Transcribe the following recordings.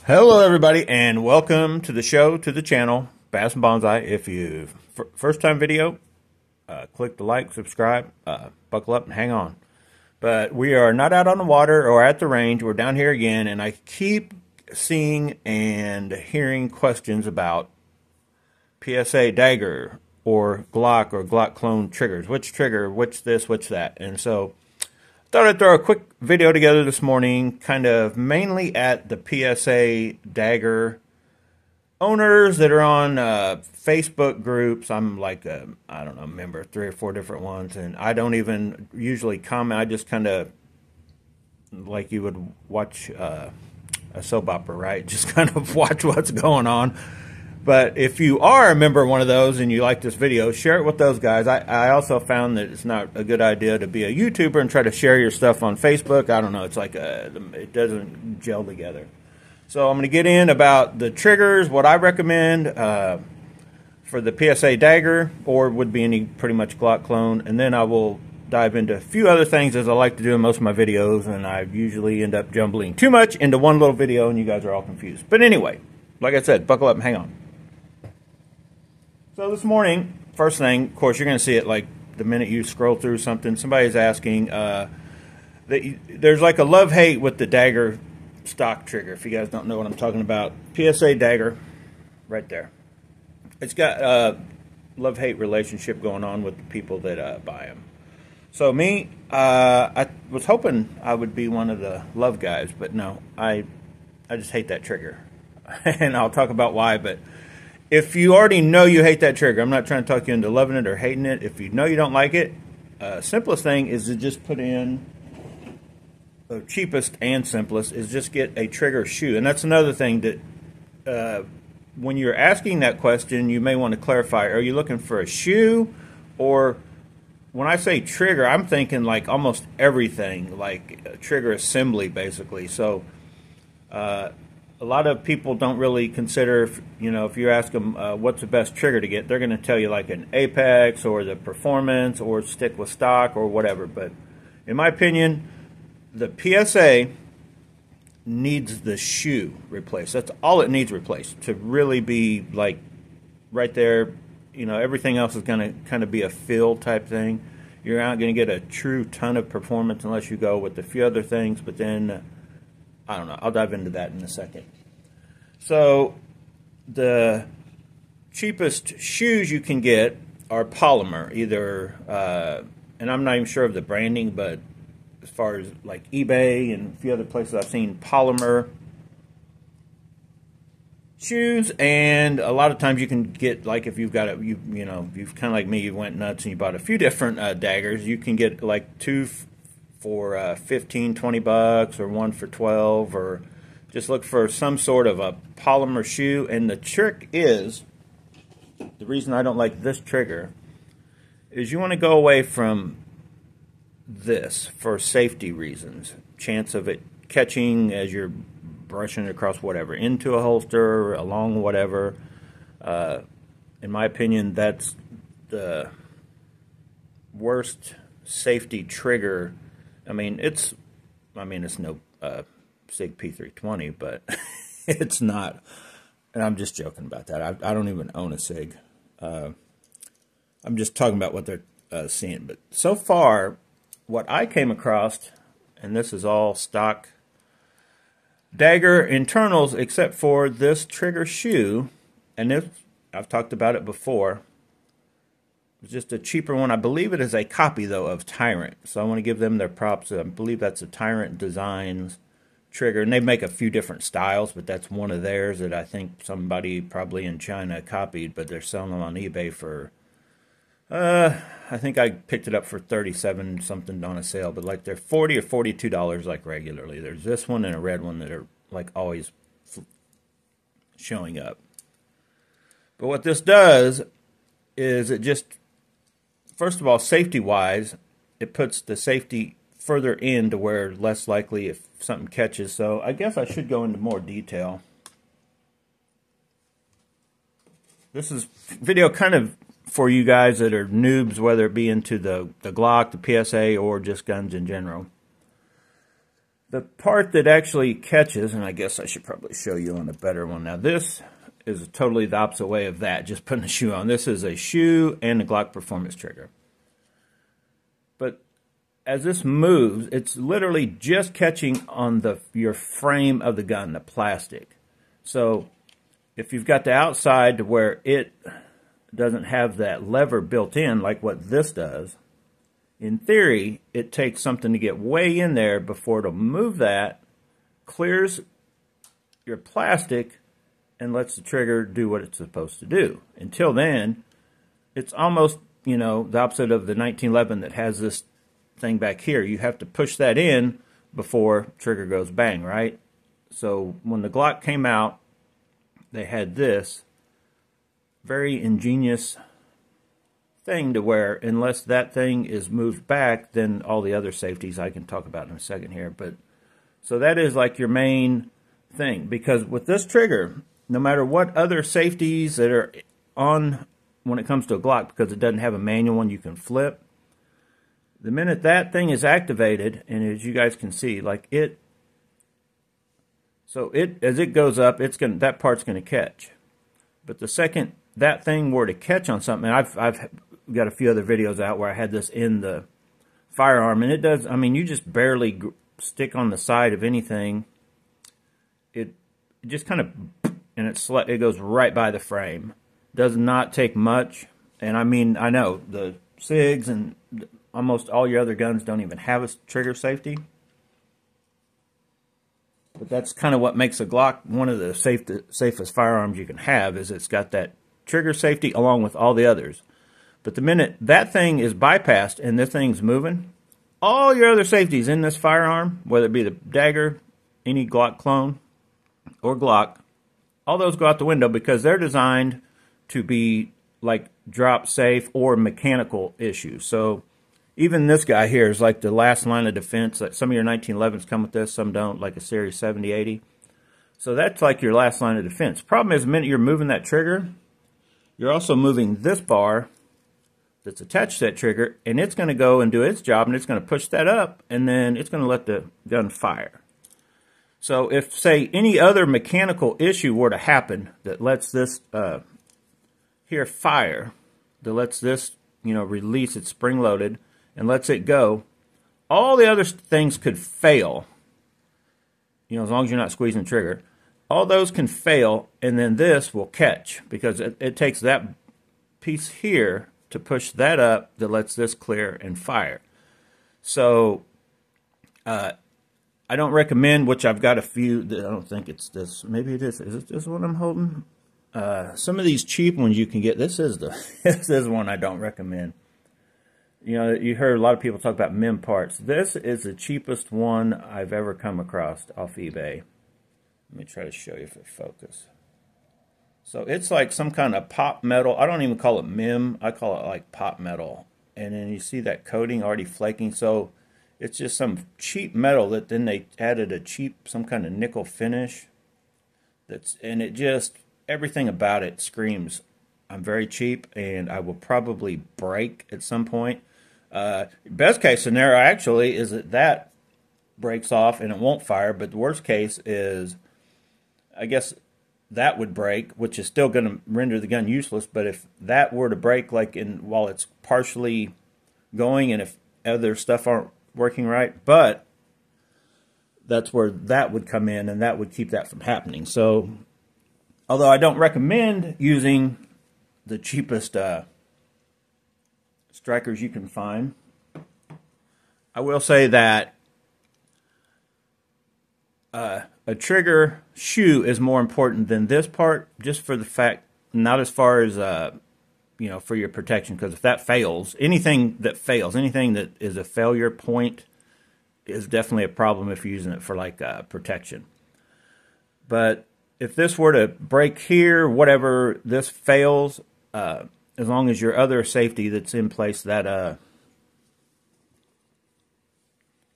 Hello everybody and welcome to the show, to the channel, Bass and Bonsai. If you first time video, click the like, subscribe, buckle up and hang on. But we are not out on the water or at the range. We're down here again, and I keep seeing and hearing questions about PSA Dagger or Glock clone triggers. Which trigger, which this, which that. And so thought I'd throw a quick video together this morning, kind of mainly at the PSA Dagger owners that are on Facebook groups. I'm like, I don't know, member 3 or 4 different ones, and I don't even usually comment. I just kind of, like you would watch a soap opera, right? Just kind of watch what's going on. But if you are a member of one of those and you like this video, share it with those guys. I also found that it's not a good idea to be a YouTuber and try to share your stuff on Facebook. I don't know. It's like it doesn't gel together. So I'm going to get in about the triggers, what I recommend for the PSA Dagger, or would be any pretty much Glock clone. And then I will dive into a few other things, as I like to do in most of my videos. And I usually end up jumbling too much into one little video and you guys are all confused. But anyway, like I said, buckle up and hang on. So this morning, first thing, of course, you're going to see it like the minute you scroll through something. Somebody's asking, there's like a love-hate with the Dagger stock trigger. If you guys don't know what I'm talking about, PSA Dagger, right there. It's got a love-hate relationship going on with the people that buy them. So me, I was hoping I would be one of the love guys, but no, I just hate that trigger. And I'll talk about why, but if you already know you hate that trigger, I'm not trying to talk you into loving it or hating it. If you know you don't like it, simplest thing is to just put in, the cheapest and simplest is just get a trigger shoe. And that's another thing that when you're asking that question, you may want to clarify. Are you looking for a shoe? Or when I say trigger, I'm thinking like almost everything, like trigger assembly basically. So a lot of people don't really consider, you know, if you ask them what's the best trigger to get, they're going to tell you like an Apex or the Performance or stick with stock or whatever. But in my opinion, the PSA needs the shoe replaced. That's all it needs replaced to really be like right there. You know, everything else is going to kind of be a feel type thing. You're not going to get a true ton of performance unless you go with a few other things, but then I don't know. I'll dive into that in a second. So the cheapest shoes you can get are polymer, either, and I'm not even sure of the branding, but as far as like eBay and a few other places I've seen polymer shoes. And a lot of times you can get, like if you've got you know, you've kind of like me, you went nuts and you bought a few different daggers, you can get like 2 for 15, 20 bucks, or 1 for 12, or just look for some sort of a polymer shoe. And the trick is, the reason I don't like this trigger is you want to go away from this for safety reasons. Chance of it catching as you're brushing it across whatever, into a holster, along whatever. In my opinion, that's the worst safety trigger. I mean, it's no SIG P320, but it's not. And I'm just joking about that. I don't even own a SIG. I'm just talking about what they're seeing. But so far, what I came across, and this is all stock Dagger internals except for this trigger shoe, and this, I've talked about it before. It's just a cheaper one. I believe it is a copy, though, of Tyrant. So I want to give them their props. I believe that's a Tyrant Designs trigger. And they make a few different styles, but that's one of theirs that I think somebody probably in China copied. But they're selling them on eBay for, I think I picked it up for 37 something on a sale. But like they're $40 or $42 like regularly. There's this one and a red one that are like always showing up. But what this does is it just, first of all, safety-wise, it puts the safety further in to where less likely if something catches. So I guess I should go into more detail. This is video kind of for you guys that are noobs, whether it be into the Glock, the PSA, or just guns in general. The part that actually catches, and I guess I should probably show you on a better one. Now this is totally the opposite way of that, just putting a shoe on. This is a shoe and a Glock Performance trigger. But as this moves, it's literally just catching on your frame of the gun, the plastic. So if you've got the outside to where it doesn't have that lever built in like what this does, in theory, it takes something to get way in there before it'll move that, clears your plastic, and lets the trigger do what it's supposed to do. Until then, it's almost, you know, the opposite of the 1911 that has this thing back here. You have to push that in before trigger goes bang, right? So when the Glock came out, they had this very ingenious thing to where unless that thing is moved back, then all the other safeties I can talk about in a second here. But so that is like your main thing, because with this trigger, no matter what other safeties that are on when it comes to a Glock, because it doesn't have a manual one you can flip, the minute that thing is activated, and as you guys can see, like it, so it, as it goes up, it's gonna, that part's gonna catch. But the second that thing were to catch on something, and I've got a few other videos out where I had this in the firearm, and it does, I mean, you just barely stick on the side of anything, it just kind of, and it goes right by the frame. Does not take much, and I mean, I know the SIGs and almost all your other guns don't even have a trigger safety, but that's kind of what makes a Glock one of the safest firearms you can have, is it's got that trigger safety along with all the others. But the minute that thing is bypassed and this thing's moving, all your other safeties in this firearm, whether it be the Dagger, any Glock clone, or Glock, all those go out the window, because they're designed to be like drop safe or mechanical issues. So even this guy here is like the last line of defense. Like some of your 1911s come with this, some don't, like a Series 70, 80. So that's like your last line of defense. Problem is, the minute you're moving that trigger, you're also moving this bar that's attached to that trigger, and it's going to go and do its job, and it's going to push that up, and then it's going to let the gun fire. So if, say, any other mechanical issue were to happen that lets this here fire, that lets this, you know, release, it's spring-loaded, and lets it go, all the other things could fail, you know, as long as you're not squeezing the trigger. All those can fail, and then this will catch, because it takes that piece here to push that up that lets this clear and fire. So I don't recommend, which I've got a few, I don't think it's this, maybe it is it this one I'm holding? Some of these cheap ones you can get, this is one I don't recommend. You know, you heard a lot of people talk about MIM parts. This is the cheapest one I've ever come across off eBay. Let me try to show you if it focuses. So it's like some kind of pop metal. I don't even call it MIM. I call it like pop metal. And then you see that coating already flaking. So it's just some cheap metal that then they added a cheap, some kind of nickel finish. And it just, everything about it screams, I'm very cheap and I will probably break at some point. Best case scenario actually is that breaks off and it won't fire. But the worst case is, I guess, that would break, which is still going to render the gun useless. But if that were to break, like while it's partially going, and if other stuff aren't working right, but that's where that would come in, and that would keep that from happening. So, although I don't recommend using the cheapest strikers you can find, I will say that a trigger shoe is more important than this part, just for the fact, not as far as you know, for your protection, because if that fails, anything that is a failure point is definitely a problem if you're using it for like protection. But if this were to break here, whatever, this fails, as long as your other safety that's in place, that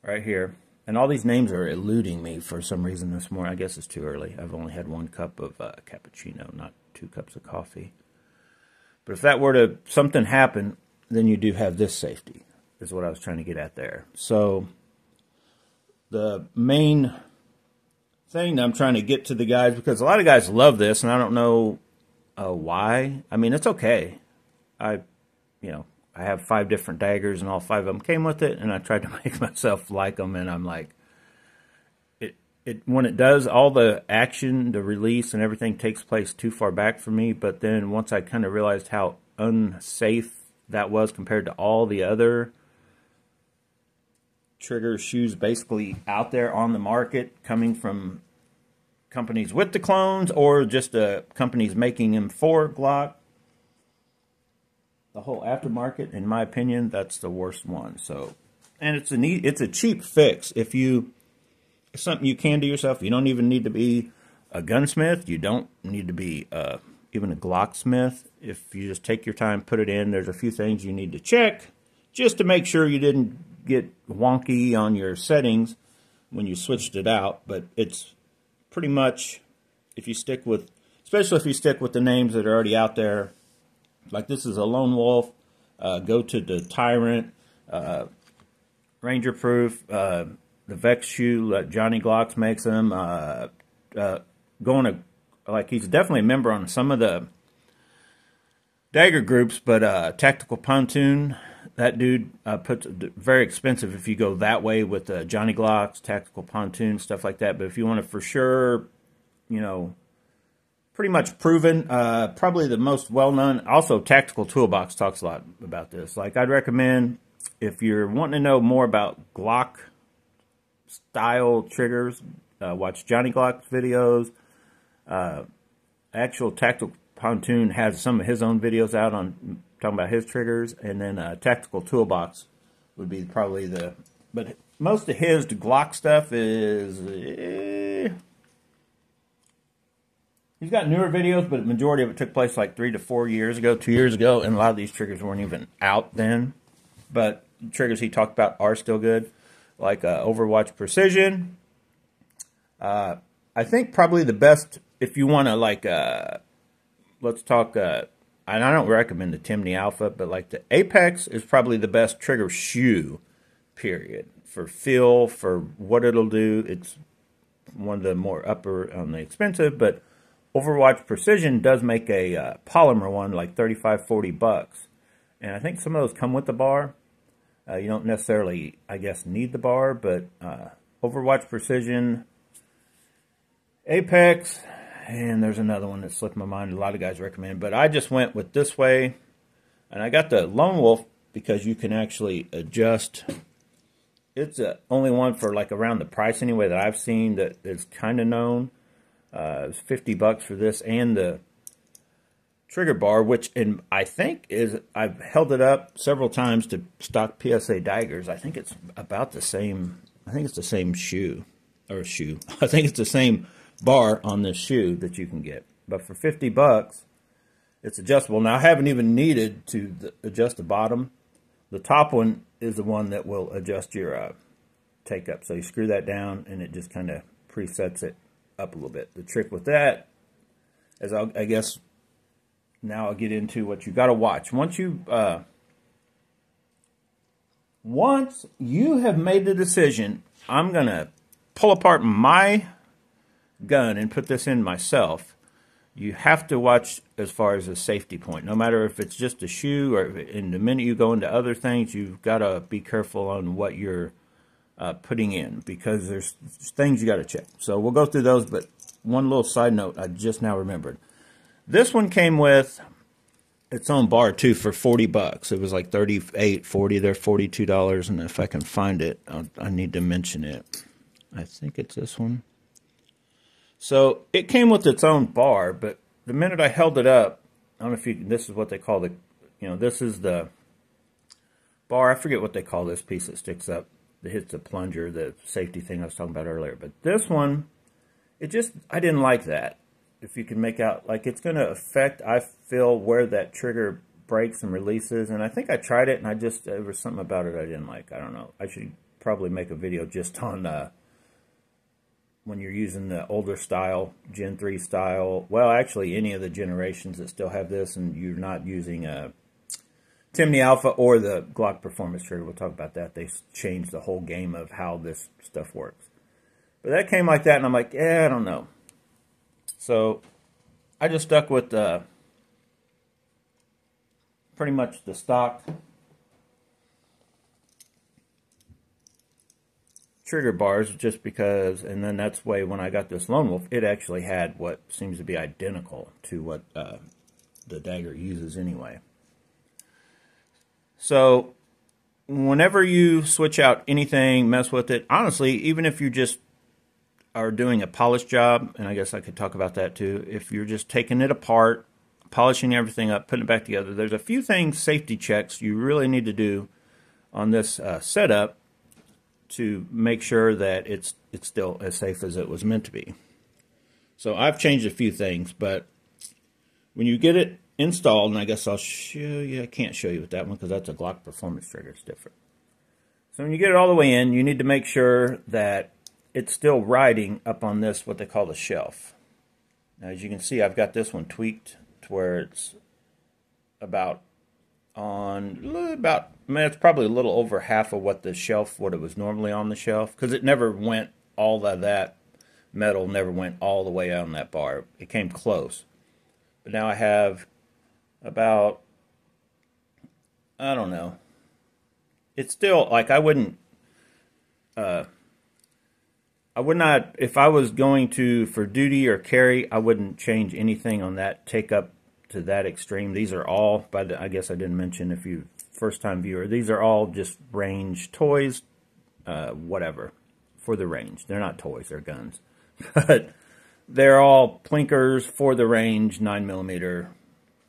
right here. And all these names are eluding me for some reason this morning. I guess it's too early. I've only had 1 cup of cappuccino, not 2 cups of coffee. But if that were to something happen, then you do have this safety, is what I was trying to get at there. So the main thing that I'm trying to get to the guys, because a lot of guys love this, and I don't know why. I mean, it's okay. I have 5 different daggers, and all 5 of them came with it, and I tried to make myself like them, and I'm like, when it does, all the action, the release, and everything takes place too far back for me. But then once I kind of realized how unsafe that was compared to all the other trigger shoes basically out there on the market, coming from companies with the clones or just companies making them for Glock, the whole aftermarket, in my opinion, that's the worst one. So, and it's a cheap fix. If it's something you can do yourself. You don't even need to be a gunsmith. You don't need to be even a Glocksmith. If you just take your time, put it in, there's a few things you need to check just to make sure you didn't get wonky on your settings when you switched it out. But it's pretty much, if you stick with, especially if you stick with the names that are already out there, like this is a Lone Wolf, go to the Tyrant, Ranger Proof, the Vex shoe, Johnny Glocks makes them. Going to, like, he's definitely a member on some of the Dagger groups, but Tactical Pontoon, that dude puts very expensive if you go that way with Johnny Glocks, Tactical Pontoon, stuff like that. But if you want to for sure, pretty much proven, probably the most well-known. Also, Tactical Toolbox talks a lot about this. Like, I'd recommend, if you're wanting to know more about Glock style triggers, watch Johnny Glock's videos. Actual Tactical Pontoon has some of his own videos out on talking about his triggers, and then Tactical Toolbox would be probably but most of his Glock stuff is, he's got newer videos, but the majority of it took place like 3 to 4 years ago, 2 years ago, and a lot of these triggers weren't even out then, but the triggers he talked about are still good. Like Overwatch Precision. I think probably the best, if you want to, like, let's talk, and I don't recommend the Timney Alpha, but like the Apex is probably the best trigger shoe, period. For feel, for what it'll do, it's one of the more upper on the expensive, but Overwatch Precision does make a polymer one, like $35-40. And I think some of those come with the bar. You don't necessarily, I guess, need the bar, but Overwatch Precision, Apex, and there's another one that slipped my mind. A lot of guys recommend, but I just went with this way, and I got the Lone Wolf because you can actually adjust. It's the only one for like around the price anyway that I've seen that is kind of known. It's $50 for this and the trigger bar, which I think is, I've held it up several times to stock PSA daggers. I think it's about the same. I think it's the same shoe. I think it's the same bar on this shoe that you can get. But for $50, it's adjustable. Now, I haven't even needed to adjust the bottom. The top one is the one that will adjust your take up. So you screw that down, and it just kind of presets it up a little bit. The trick with that is, I guess, now I'll get into what you got to watch. Once you have made the decision, I'm going to pull apart my gun and put this in myself, you have to watch as far as a safety point. No matter if it's just a shoe or in the minute you go into other things, you've got to be careful on what you're putting in, because there's things you got to check. So we'll go through those, but one little side note I just now remembered. This one came with its own bar, too, for $40. It was like $38, $40. They're $42, and if I can find it, I need to mention it. I think it's this one. So it came with its own bar, but the minute I held it up, I don't know if this is what they call this is the bar. I forget what they call this piece that sticks up, that hits the plunger, the safety thing I was talking about earlier. But this one, I didn't like that. If you can make out, like, it's going to affect, I feel, where that trigger breaks and releases. And I think I tried it, and there was something about it I didn't like. I don't know. I should probably make a video just on when you're using the older style, Gen 3 style. Well, actually, any of the generations that still have this, and you're not using Timney Alpha or the Glock Performance Trigger. We'll talk about that. They changed the whole game of how this stuff works. But that came like that, and I'm like, yeah, I don't know. So I just stuck with pretty much the stock trigger bars, just because, and then that's why when I got this Lone Wolf, it actually had what seems to be identical to what the Dagger uses anyway. So whenever you switch out anything, mess with it, honestly, even if you just are doing a polish job, and I guess I could talk about that too, if you're just taking it apart, polishing everything up, putting it back together, there's a few things, safety checks you really need to do on this setup to make sure that it's still as safe as it was meant to be. So I've changed a few things, but when you get it installed, and I guess I'll show you, I can't show you with that one because that's a Glock Performance Trigger, it's different. So when you get it all the way in, you need to make sure that it's still riding up on this, what they call the shelf. Now as you can see, I've got this one tweaked to where it's about it's probably a little over half of what the shelf, what it was normally on the shelf, because it never went, all of that metal never went all the way out on that bar. It came close. But now I have about, I don't know, it's still, like, I would not, if I was going to, for duty or carry, I wouldn't change anything on that take up to that extreme. These are all, I guess I didn't mention, if you first time viewer, these are all just range toys, whatever, for the range. They're not toys, they're guns. But they're all plinkers for the range, 9mm.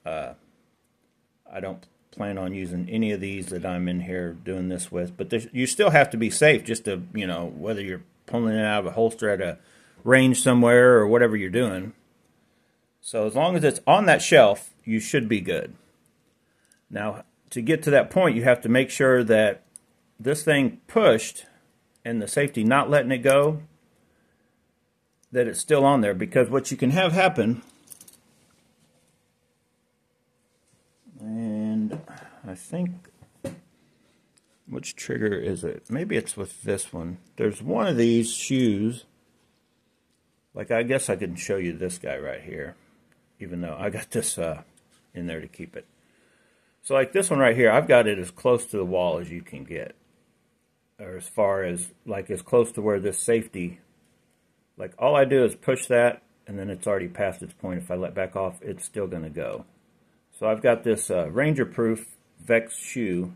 I don't plan on using any of these that I'm in here doing this with, but you still have to be safe, just to, you know, whether you're pulling it out of a holster at a range somewhere or whatever you're doing. So as long as it's on that shelf, you should be good. Now, to get to that point, you have to make sure that this thing pushed and the safety not letting it go, that it's still on there, because what you can have happen, and I think, which trigger is it? Maybe it's with this one. There's one of these shoes, like I guess I can show you this guy right here, even though I got this in there to keep it. So like this one right here, I've got it as close to the wall as you can get, or as far as, like, as close to where this safety, like, all I do is push that, and then it's already past its point. If I let back off, it's still going to go. So I've got this Ranger-proof Vex shoe.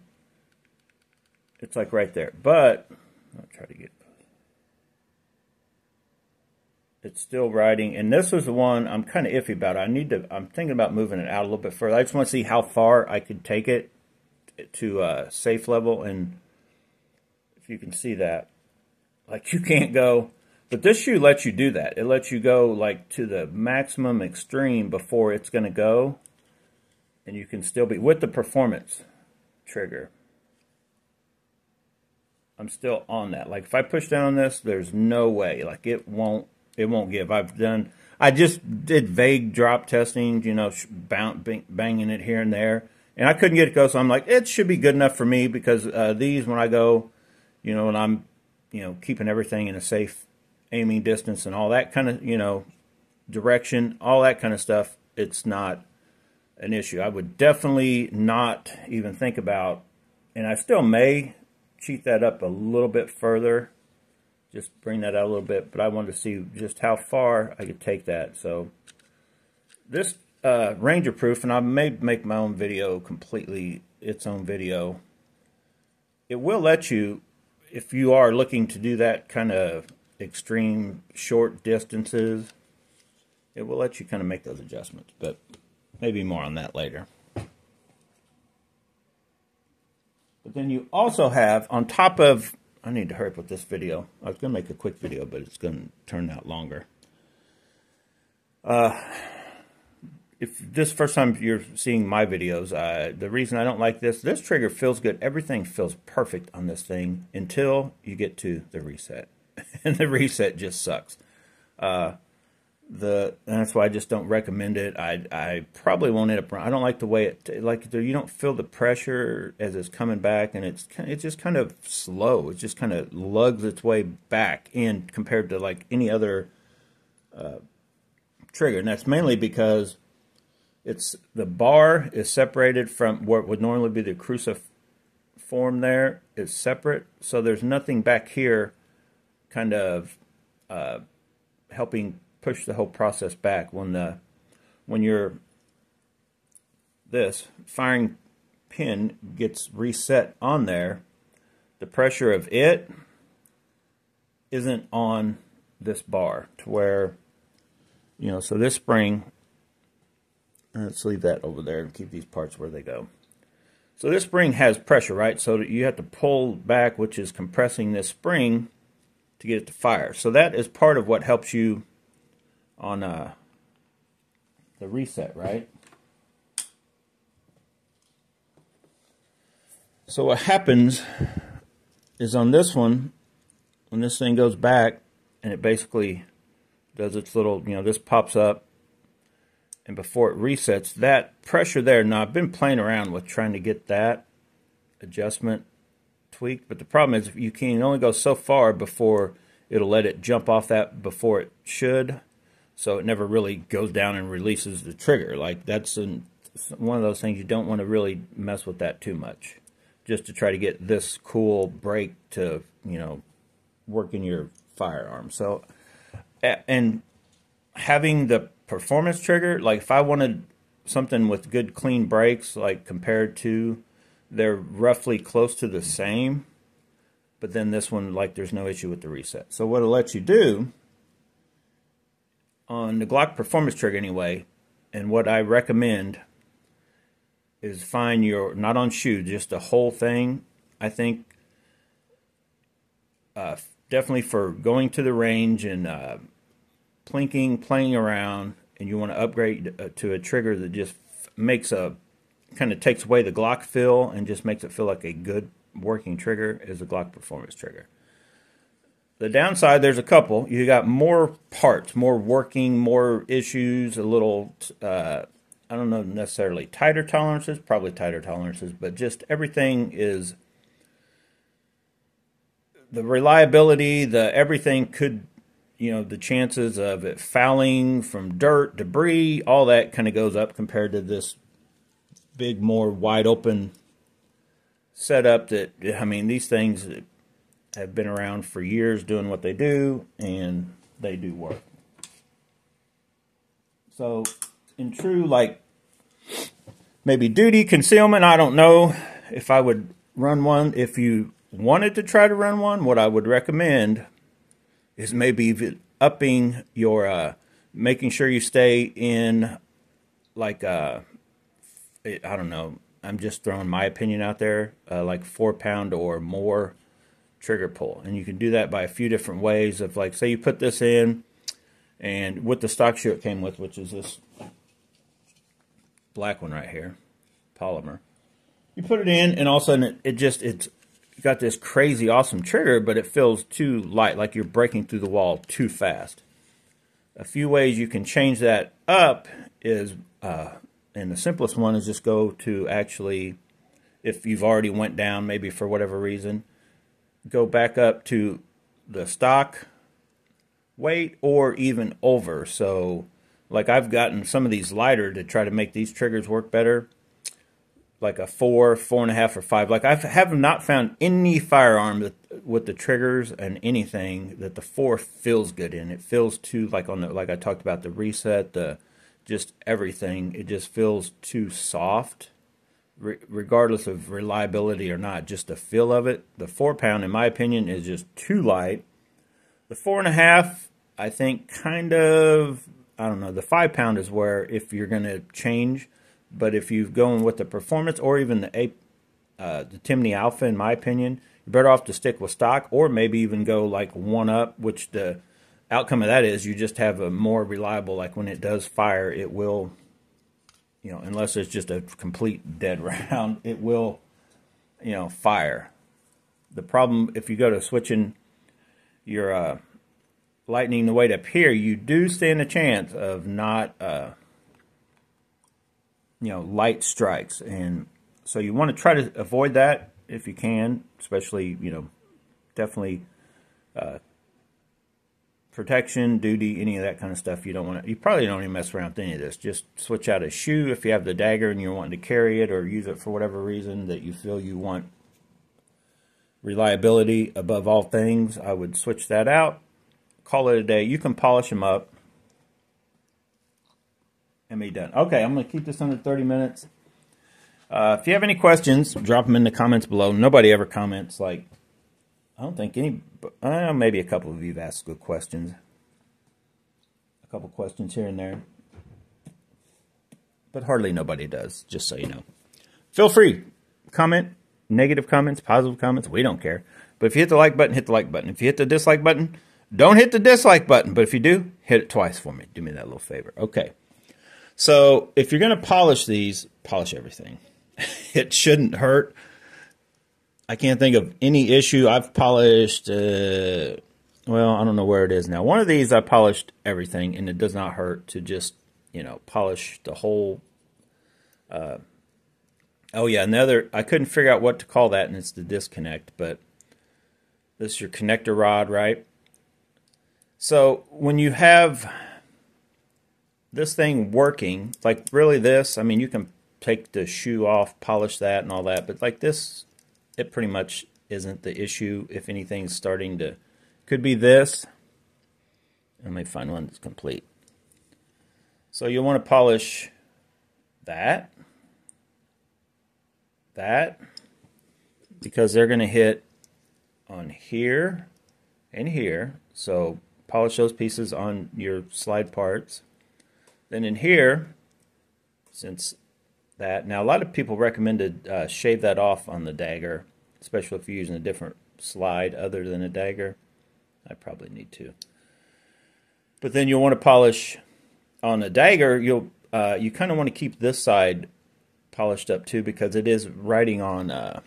It's like right there, but I'll try to get, it's still riding, and this is the one I'm kind of iffy about. I'm thinking about moving it out a little bit further. I just want to see how far I could take it to a safe level, and if you can see that, like, you can't go, but this shoe lets you do that. It lets you go, like, to the maximum extreme before it's going to go, and you can still be, with the performance trigger, I'm still on that. Like, if I push down on this, there's no way, like, it won't give. I just did vague drop testing, you know, banging it here and there, and I couldn't get it to go, so I'm like, it should be good enough for me, because these, when I go, you know, and I'm, you know, keeping everything in a safe aiming distance and all that kind of, you know, direction, all that kind of stuff, it's not an issue. I would definitely not even think about, and I still may cheat that up a little bit further, just bring that out a little bit, but I wanted to see just how far I could take that. So this Ranger Proof, and I may make my own video, completely its own video, it will let you, if you are looking to do that kind of extreme short distances, it will let you kind of make those adjustments, but maybe more on that later. But then you also have, on top of, I need to hurry up with this video. I was going to make a quick video, but it's going to turn out longer. If this is the first time you're seeing my videos, the reason I don't like this trigger feels good. Everything feels perfect on this thing until you get to the reset. And the reset just sucks. and that's why I just don't recommend it. I probably won't end up. I don't like the way it, like, you don't feel the pressure as it's coming back, and it's just kind of slow. It just kind of lugs its way back in compared to like any other trigger, and that's mainly because the bar is separated from what would normally be the cruciform. There is separate, so there's nothing back here, kind of helping push the whole process back. When this firing pin gets reset on there, the pressure of it isn't on this bar to where, so this spring, let's leave that over there and keep these parts where they go. So this spring has pressure, right? So you have to pull back, which is compressing this spring to get it to fire. So that is part of what helps you on the reset, right? So what happens is on this one, when this thing goes back and it basically does its little, this pops up, and before it resets, that pressure there, now I've been playing around with trying to get that adjustment tweaked, but the problem is you can only go so far before it'll let it jump off that before it should, so it never really goes down and releases the trigger. Like, that's one of those things you don't want to really mess with that too much, just to try to get this cool break to, work in your firearm. So, and having the performance trigger, like if I wanted something with good clean brakes, like compared to, they're roughly close to the same, but then this one, like, there's no issue with the reset. So what it'll let you do on the Glock performance trigger anyway, and what I recommend is find your, not on shoe, just the whole thing. I think definitely for going to the range and plinking, playing around, and you want to upgrade to a trigger that just makes kind of takes away the Glock feel and just makes it feel like a good working trigger, is a Glock performance trigger. The downside, there's a couple. You got more parts, more working, more issues, a little, I don't know necessarily tighter tolerances, probably tighter tolerances, but just everything is, the reliability, everything could, the chances of it fouling from dirt, debris, all that kind of goes up compared to this big, more wide open setup that, I mean, these things have been around for years doing what they do, and they do work. So, in true, like, maybe duty concealment, I don't know if I would run one. If you wanted to try to run one, what I would recommend is maybe upping your, making sure you stay in, like, I don't know, I'm just throwing my opinion out there, like 4-pound or more trigger pull. And you can do that by a few different ways of, like, say you put this in, and with the stock shoe it came with, which is this black one right here, polymer. You put it in, and all of a sudden it's got this crazy awesome trigger, but it feels too light, like you're breaking through the wall too fast. A few ways you can change that up is, and the simplest one is just go to, actually, if you've already went down, maybe for whatever reason, go back up to the stock weight or even over. So, like, I've gotten some of these lighter to try to make these triggers work better, like a 4, 4.5, or 5. Like, I have not found any firearm that, with the triggers and anything, that the 4 feels good in. It feels too, like, on the, like I talked about, the reset, just everything, it just feels too soft, regardless of reliability or not, just the feel of it. The 4-pound, in my opinion, is just too light. The 4.5, I think, kind of, I don't know, the 5-pound is where, if you're going to change, but if you're going with the performance, or even the Timney Alpha, in my opinion, you're better off to stick with stock, or maybe even go like 1 up, which the outcome of that is you just have a more reliable, like when it does fire, it will, unless it's just a complete dead round, it will, fire. The problem, if you go to switching your, lightening the weight up here, you do stand a chance of not, you know, light strikes. And so you want to try to avoid that if you can, especially, you know, definitely protection, duty, any of that kind of stuff. You don't want to, you probably don't even mess around with any of this. Just switch out a shoe if you have the Dagger and you're wanting to carry it or use it for whatever reason that you feel you want reliability above all things. I would switch that out, call it a day. You can polish them up and be done. Okay, I'm going to keep this under 30 minutes. If you have any questions, drop them in the comments below. Nobody ever comments. Like, I don't think any, maybe a couple of you have asked good questions. A couple questions here and there. But hardly nobody does, just so you know. Feel free. Comment. Negative comments, positive comments, we don't care. But if you hit the like button, hit the like button. If you hit the dislike button, don't hit the dislike button. But if you do, hit it twice for me. Do me that little favor. Okay. So if you're going to polish these, polish everything. It shouldn't hurt. I can't think of any issue. I've polished, well, I don't know where it is now. One of these I polished everything, and it does not hurt to just, you know, polish the whole. Oh yeah, another, I couldn't figure out what to call that, and it's the disconnect, but this is your connector rod, right? So when you have this thing working, like really this, I mean, you can take the shoe off, polish that and all that, but like this, it pretty much isn't the issue. If anything's starting to, could be this. Let me find one that's complete. So you'll want to polish that, because they're going to hit on here and here. So polish those pieces on your slide parts. Then in here, since that, now a lot of people recommended shave that off on the Dagger, especially if you're using a different slide other than a Dagger. I probably need to. But then you'll want to polish on the Dagger. You kind of want to keep this side polished up too, because it is writing on. I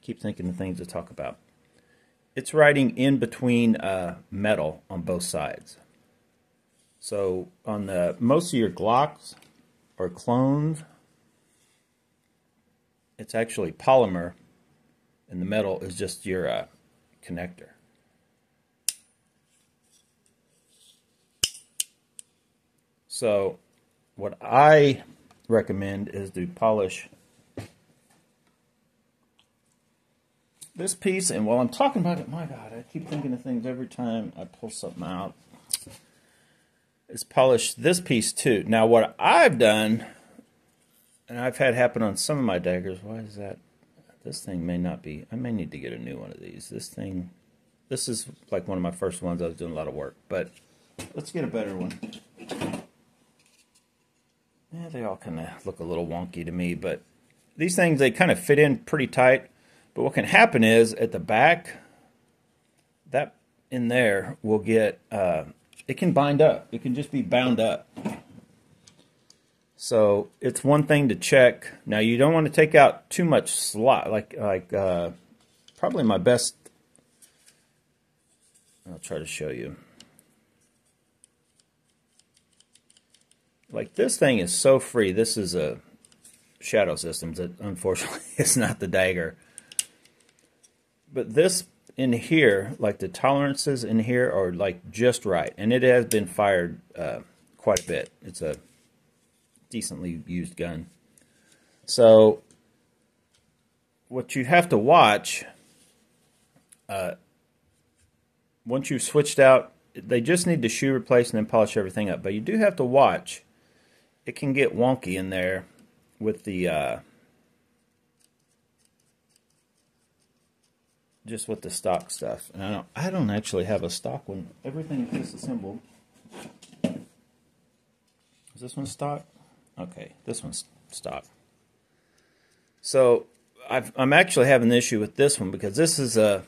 keep thinking of things to talk about. It's writing in between metal on both sides. So on the most of your Glocks or clones, it's actually polymer, and the metal is just your connector. So what I recommend is to polish this piece. And while I'm talking about it, my God, I keep thinking of things every time I pull something out. Is polish this piece too. Now what I've done, and I've had happen on some of my Daggers, why is that? This thing may not be, I may need to get a new one of these. This thing, this is like one of my first ones. I was doing a lot of work, but let's get a better one. Yeah, they all kind of look a little wonky to me, but these things, they kind of fit in pretty tight. But what can happen is at the back, that in there will get, it can bind up. It can just be bound up. So it's one thing to check. Now you don't want to take out too much slot. Probably my best, I'll try to show you. Like this thing is so free. This is a Shadow Systems. That unfortunately it's not the Dagger. But this in here, like the tolerances in here are like just right, and it has been fired quite a bit. It's a decently used gun. So what you have to watch, once you've switched out, they just need the shoe replaced and then polish everything up. But you do have to watch. It can get wonky in there with the just with the stock stuff. And I don't actually have a stock one. Everything is disassembled. Is this one stock? Okay, this one's stock. So I'm actually having an issue with this one because this is a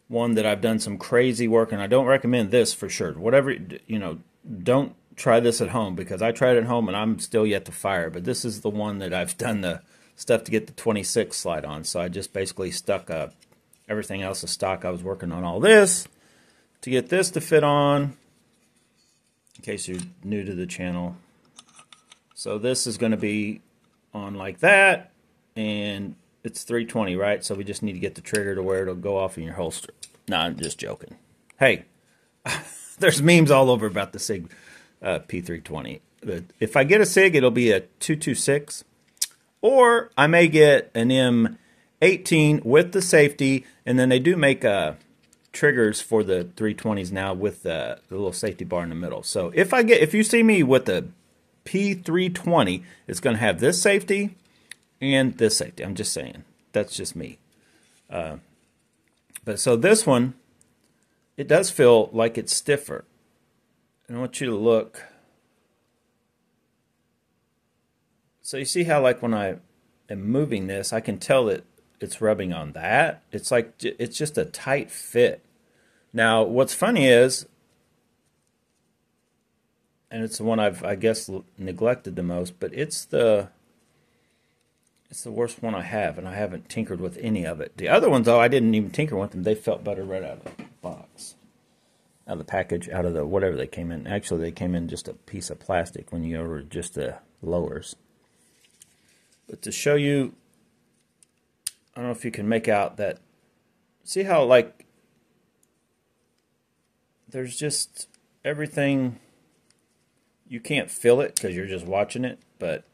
one that I've done some crazy work, and I don't recommend this for sure. Whatever, you know, don't try this at home, because I tried it at home and I'm still yet to fire. But this is the one that I've done the stuff to get the 26 slide on. So I just basically stuck a Everything else is stock. I was working on all this to get this to fit on, in case you're new to the channel. So this is going to be on like that, and it's 320, right? So we just need to get the trigger to where it'll go off in your holster. No, I'm just joking. Hey, there's memes all over about the SIG P320. But if I get a SIG, it'll be a 226, or I may get an M18 with the safety, and then they do make triggers for the 320s now with the little safety bar in the middle. So if you see me with the P320, it's going to have this safety and this safety. I'm just saying. That's just me. But so this one, it does feel like it's stiffer. And I want you to look. So you see how, like, when I am moving this, I can tell that it's rubbing on that. It's like it's just a tight fit. Now, what's funny is, and it's the one I've, I guess, neglected the most, but it's the worst one I have, and I haven't tinkered with any of it. The other ones, though, I didn't even tinker with them. They felt better right out of the box, out of the package, out of the whatever they came in. Actually, they came in just a piece of plastic when you ordered just the lowers. But to show you, I don't know if you can make out that, see how, like, there's just everything, you can't feel it because you're just watching it, but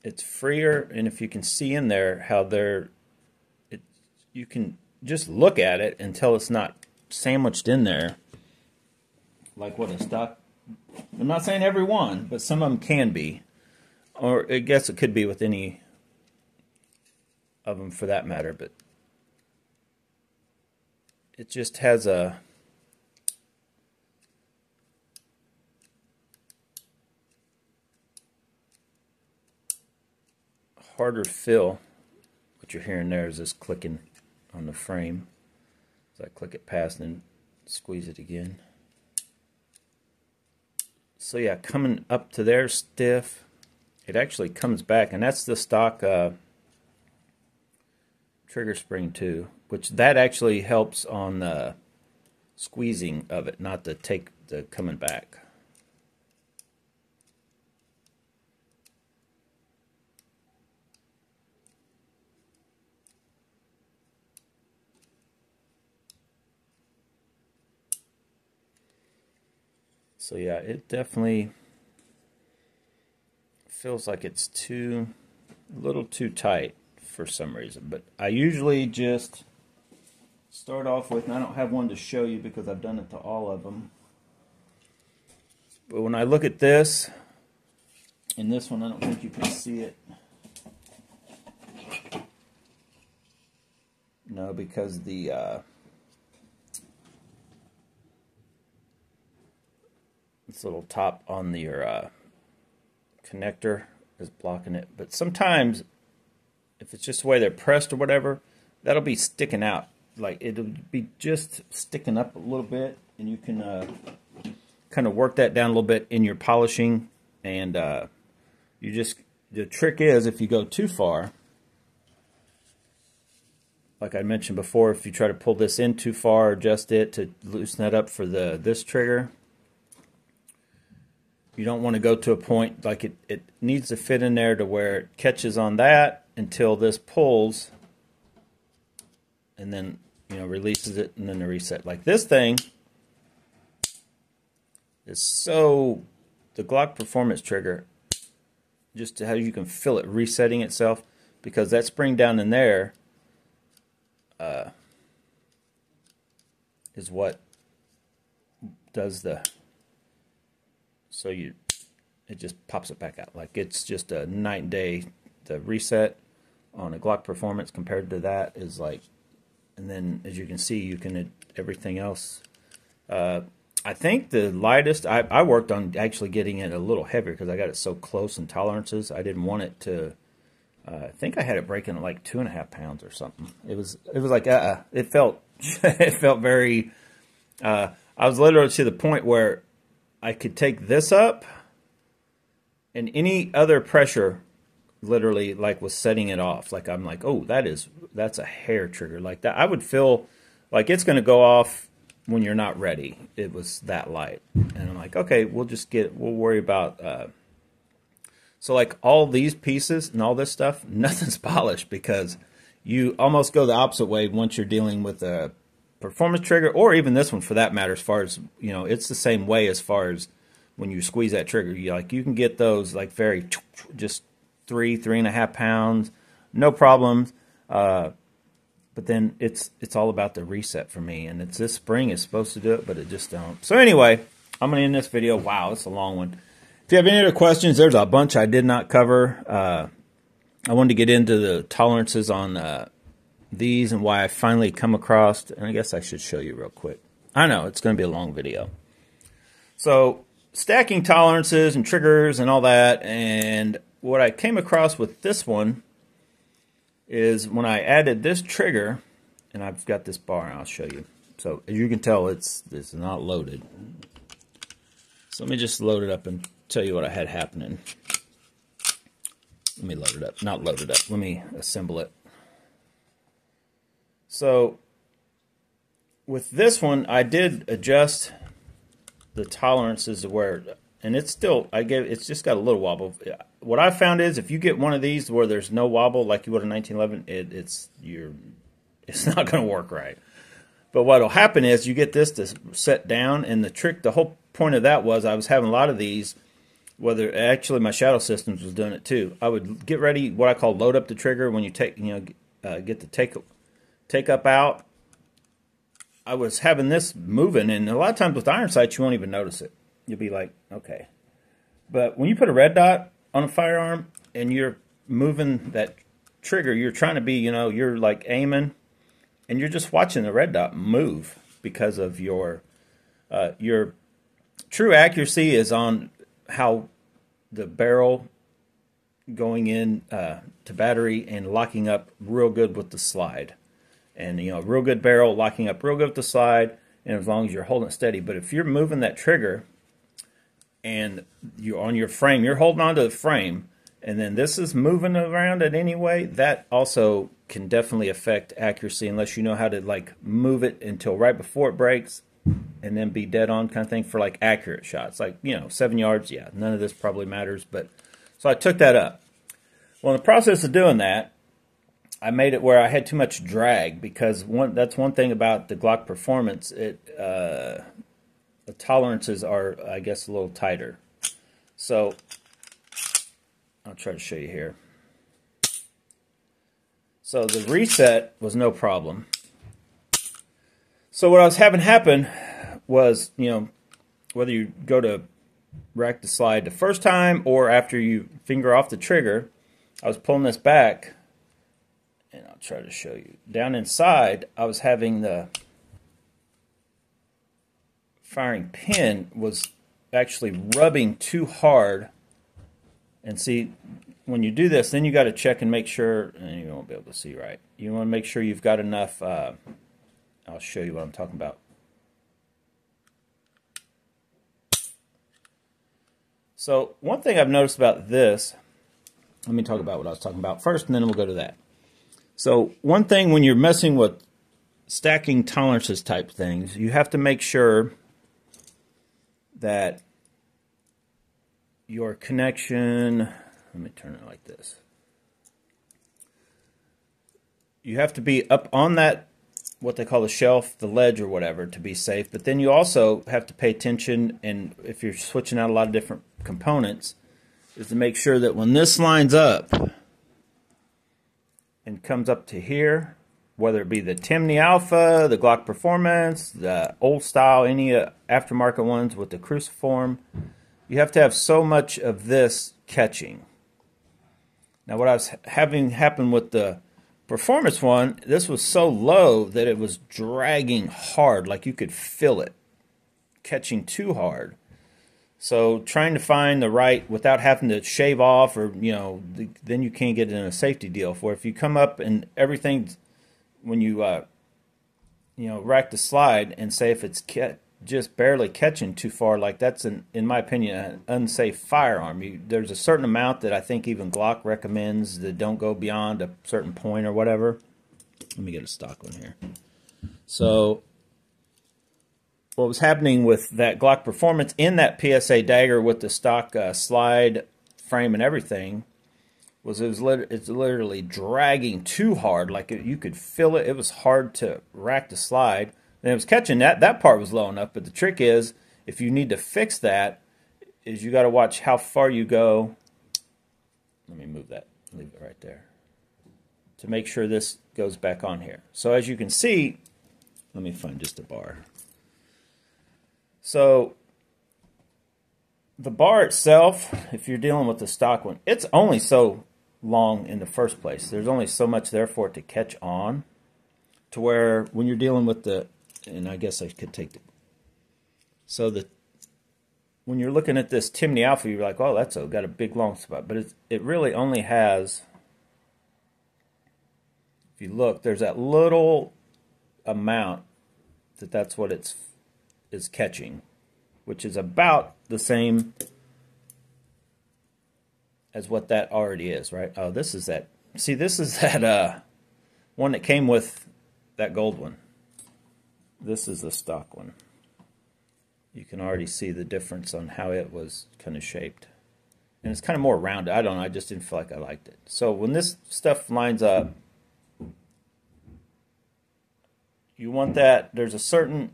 it's freer, and if you can see in there how you can just look at it and tell it's not sandwiched in there like what a stock. I'm not saying every one, but some of them can be, or I guess it could be with any of them for that matter. But it just has a harder feel. What you're hearing there is this clicking on the frame. So I click it past and then squeeze it again. So yeah, coming up to there stiff. It actually comes back, and that's the stock trigger spring too, which that actually helps on the squeezing of it, not to take the coming back. So yeah, it definitely feels like it's a little too tight for some reason. But I usually just start off with, and I don't have one to show you because I've done it to all of them. But when I look at this, and this one, I don't think you can see it. No, because the this little top on your connector is blocking it. But sometimes, if it's just the way they're pressed or whatever, that'll be sticking out. Like, it'll be just sticking up a little bit, and you can kind of work that down a little bit in your polishing. And the trick is, if you go too far, like I mentioned before, if you try to pull this in too far, adjust it to loosen that up for this trigger, you don't want to go to a point, like it needs to fit in there to where it catches on that until this pulls, and then, you know, releases it, and then the reset. Like this thing is so, the Glock Performance trigger, just how you can feel it resetting itself, because that spring down in there is what does the, so it just pops it back out. Like, it's just a night and day. The reset on a Glock Performance compared to that is like, and then as you can see, you can, everything else. I think the lightest, I worked on actually getting it a little heavier because I got it so close in tolerances. I didn't want it to, I think I had it breaking at like 2.5 pounds or something. It was like, it felt, it felt very, I was literally to the point where I could take this up, and any other pressure literally like was setting it off. Like I'm like, oh, that's a hair trigger like that. I would feel like it's going to go off when you're not ready. It was that light, and I'm like, okay, we'll worry about. So like all these pieces and all this stuff, nothing's polished because you almost go the opposite way once you're dealing with a performance trigger, or even this one for that matter. As far as it's the same way as far as when you squeeze that trigger. You can get those like very just 3.5 pounds, no problems. But then it's all about the reset for me, and it's this spring is supposed to do it, but it just don't. So anyway, I'm gonna end this video. Wow, it's a long one. If you have any other questions, there's a bunch I did not cover. I wanted to get into the tolerances on these and why I finally come across, and I guess I should show you real quick. I know, it's going to be a long video. So, stacking tolerances and triggers and all that, and what I came across with this one is when I added this trigger, and I've got this bar, and I'll show you. So, as you can tell, it's not loaded. So let me just load it up and tell you what I had happening. Let me load it up. Not load it up. Let me assemble it. So with this one, I did adjust the tolerances to where, and it's still, it's just got a little wobble. What I found is if you get one of these where there's no wobble like you would in 1911, it's not going to work right. But what'll happen is you get this to set down, and the whole point of that was I was having a lot of these. Whether actually my shadow systems was doing it too. I would get ready, what I call load up the trigger when you get the take up out. I was having this moving, and a lot of times with iron sights you won't even notice it. You'll be like, okay. But when you put a red dot on a firearm and you're moving that trigger, you're trying to be, you're like aiming, and you're just watching the red dot move because of your true accuracy is on how the barrel going in to battery and locking up real good with the slide. And, real good barrel locking up real good with the slide, and as long as you're holding it steady. But if you're moving that trigger and you're on your frame, you're holding onto the frame, and then this is moving around it anyway, that also can definitely affect accuracy unless you know how to, like, move it until right before it breaks and then be dead on kind of thing for like accurate shots. Like, 7 yards, yeah, none of this probably matters. But so I took that up. Well, in the process of doing that, I made it where I had too much drag because that's one thing about the Glock Performance. The tolerances are, I guess, a little tighter. So I'll try to show you here. So the reset was no problem. So what I was having happen was, whether you go to rack the slide the first time or after you finger off the trigger, I was pulling this back, and I'll try to show you. Down inside, I was having the firing pin was actually rubbing too hard. And see, when you do this, then you got to check and make sure, and you won't be able to see right. You want to make sure you've got enough. I'll show you what I'm talking about. So one thing I've noticed about this, let me talk about what I was talking about first, and then we'll go to that. So one thing when you're messing with stacking tolerances type things, you have to make sure that your connection, let me turn it like this. You have to be up on that, what they call the shelf, the ledge or whatever, to be safe. But then you also have to pay attention, and if you're switching out a lot of different components, is to make sure that when this lines up and comes up to here, whether it be the Timney Alpha, the Glock Performance, the old style, any aftermarket ones with the cruciform, you have to have so much of this catching. Now what I was having happen with the Performance one, this was so low that it was dragging hard, like you could feel it catching too hard. So trying to find the right without having to shave off, or then you can't get in a safety deal. For if you come up and everything, when you rack the slide and say if it's just barely catching too far, like that's, in my opinion, an unsafe firearm. There's a certain amount that I think even Glock recommends that don't go beyond a certain point or whatever. Let me get a stock one here. So what was happening with that Glock Performance in that PSA Dagger with the stock slide frame and everything was it's literally dragging too hard. Like you could feel it. It was hard to rack the slide. And it was catching that part was low enough, but the trick is, if you need to fix that, is you got to watch how far you go. Let me move that, leave it right there, to make sure this goes back on here. So as you can see, let me find just a bar. So the bar itself, if you're dealing with the stock one, it's only so long in the first place. There's only so much there for it to catch on, to where when you're dealing with the, and I guess I could take the, so when you're looking at this Timney Alpha, you're like, oh, that's got a big long spot, but it really only has, if you look, there's that little amount that's what it's catching, which is about the same as what that already is, right? Oh, this is that, see, this is that one that came with that gold one. This is the stock one. You can already see the difference on how it was kind of shaped. And it's kind of more rounded. I don't know, I just didn't feel like I liked it. So when this stuff lines up, you want that, there's a certain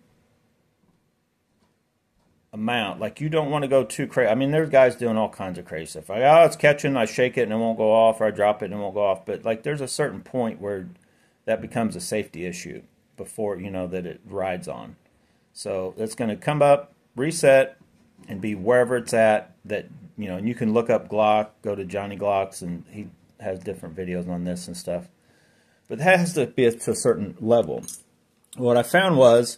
amount. Like, you don't want to go too crazy. I mean, there's guys doing all kinds of crazy stuff. Like, oh, it's catching, I shake it and it won't go off, or I drop it and it won't go off. But, like, there's a certain point where that becomes a safety issue before, you know, that it rides on. So it's going to come up, reset, and be wherever it's at. That, you know, and you can look up Glock, go to Johnny Glocks, and he has different videos on this and stuff. But it has to be to a certain level. What I found was,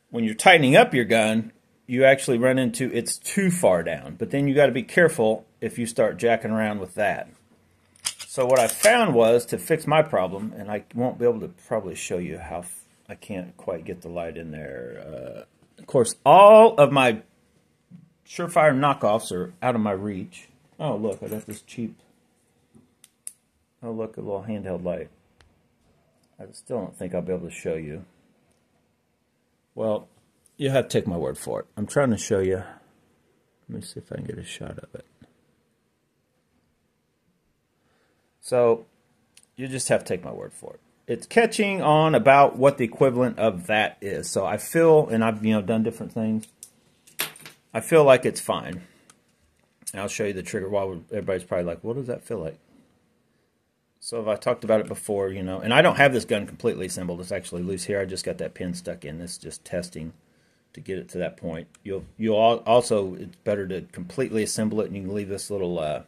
when you're tightening up your gun, you actually run into it's too far down. But then you got to be careful if you start jacking around with that. So what I found was, to fix my problem, and I won't be able to probably show you how, I can't quite get the light in there. Of course, all of my Surefire knockoffs are out of my reach. Oh, look, I got this cheap, oh, look, a little handheld light. I still don't think I'll be able to show you. Well, you have to take my word for it. I'm trying to show you. Let me see if I can get a shot of it. So, you just have to take my word for it. It's catching on about what the equivalent of that is. So I feel, and I've, you know, done different things, I feel like it's fine. And I'll show you the trigger while everybody's probably like, what does that feel like? So if I talked about it before, you know, and I don't have this gun completely assembled. It's actually loose here. I just got that pin stuck in. This is just testing to get it to that point. You'll also, it's better to completely assemble it, and you can leave this little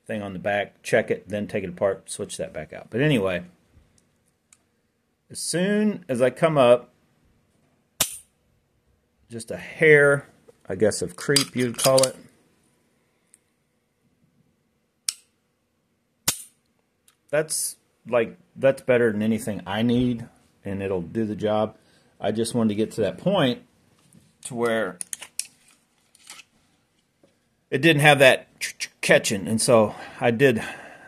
thing on the back, check it, then take it apart, switch that back out. But anyway, as soon as I come up, just a hair, I guess, of creep, you'd call it. That's better than anything I need, and it'll do the job. I just wanted to get to that point to where it didn't have that catching, and so I did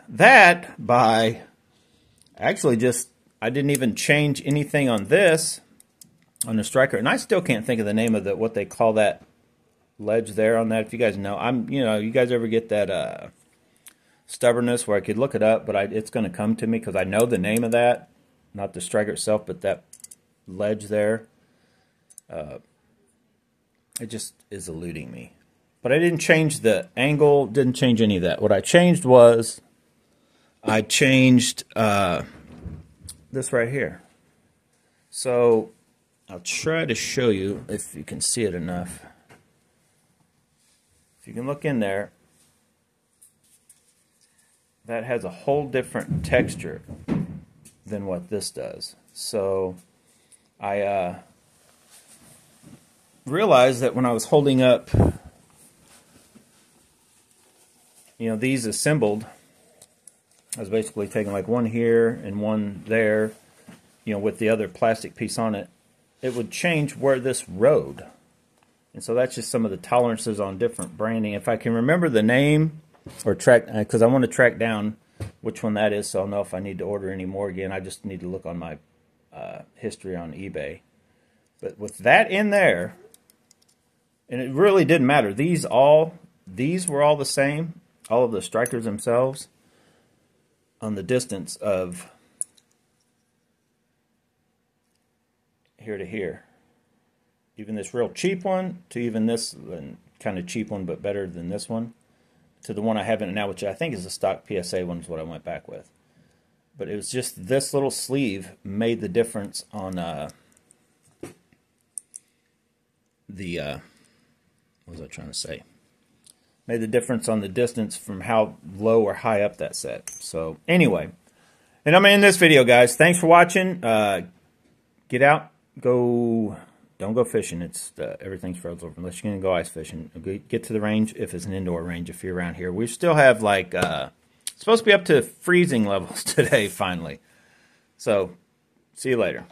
that by actually just, I didn't even change anything on this, on the striker, and I still can't think of the name of what they call that ledge there on that. If you guys know, you know, you guys ever get that stubbornness where I could look it up, but it's going to come to me because I know the name of that, not the striker itself, but that ledge there. It just is eluding me. But I didn't change the angle, didn't change any of that. What I changed was, I changed this right here. So I'll try to show you if you can see it enough. If you can look in there, that has a whole different texture than what this does. So I realized that when I was holding up, you know, these assembled, I was basically taking like one here and one there, you know, with the other plastic piece on it. it would change where this rode. And so that's just some of the tolerances on different branding. If I can remember the name or track, because I want to track down which one that is so I'll know if I need to order any more again. I just need to look on my history on eBay. But with that in there, and it really didn't matter. These were all the same, all of the strikers themselves, on the distance of here to here. Even this real cheap one to even this kind of cheap one but better than this one, to the one I have in it now, which I think is a stock PSA one, is what I went back with. But it was just this little sleeve made the difference on what was I trying to say? Made the difference on the distance from how low or high up that set. So anyway, and I'm in this video, guys. Thanks for watching. Get out, go. Don't go fishing. It's everything's frozen over unless you're gonna go ice fishing. Get to the range if it's an indoor range. If you're around here, we still have like it's supposed to be up to freezing levels today. Finally, so see you later.